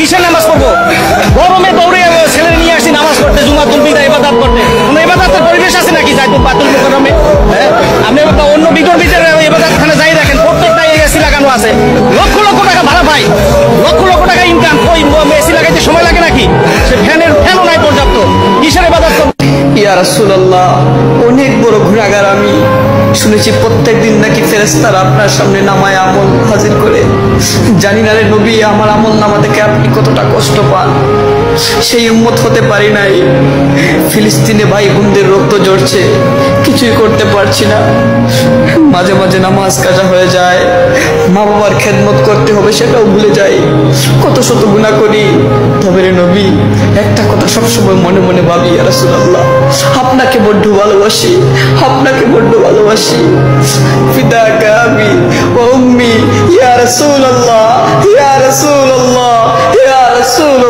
কিসের নামাজ পড়বো? গরমে দৌড়ে ছেলে নিয়ে আসি নামাজ পড়তে, জুমাতুল বিদা ইবাদত করতে। কোনো ইবাদতের পরিবেশ আছে নাকি জায়তুল বাতুল মুকাররমে? আপনি অন্য বিতর্কিতের ইবাদতখানে যাই দেখেন, প্রত্যেকটাই এসি লাগানো আছে। লক্ষ লক্ষ টাকা ভাড়া পাই, লক্ষ লক্ষ টাকা ইনকাম। ওই এসি লাগাইতে সময় লাগে নাকি? সে ফ্যানও নাই পর্যাপ্ত, কিসের ইবাদত করবো? ইয়া রাসূলুল্লাহ, অনেক বড় গুনাহগার আমি। শুনেছি প্রত্যেক দিন নাকি ফেরেশতারা আপনার সামনে নামায় আমল হাজির করে। জানি না রে নবী, আমার আমল নামা থেকে আপনি কতটা কষ্ট পান। সেই উম্মত হতে পারি নাই। ফিলিস্তিনে ভাই বোনদের রক্ত ঝরছে, কিছুই করতে পারছি না। মাঝে মাঝে নামাজ কাজা হয়ে যায়, মা বাবার খেদমত করতে হবে সেটাও ভুলে যাই। কত শত গুনাহ করি। তবে রে নবী, একটা কথা সবসময় মনে মনে ভাবি, ইয়া রাসূলুল্লাহ, আপনাকে বড্ড ভালোবাসি, আপনাকে বড্ড ভালোবাসি। ফিদাকা আবি ওয়া উম্মি ইয়া রাসূলুল্লাহ, ইয়া রাসূলুল্লাহ, ইয়া রাসূলুল্লাহ।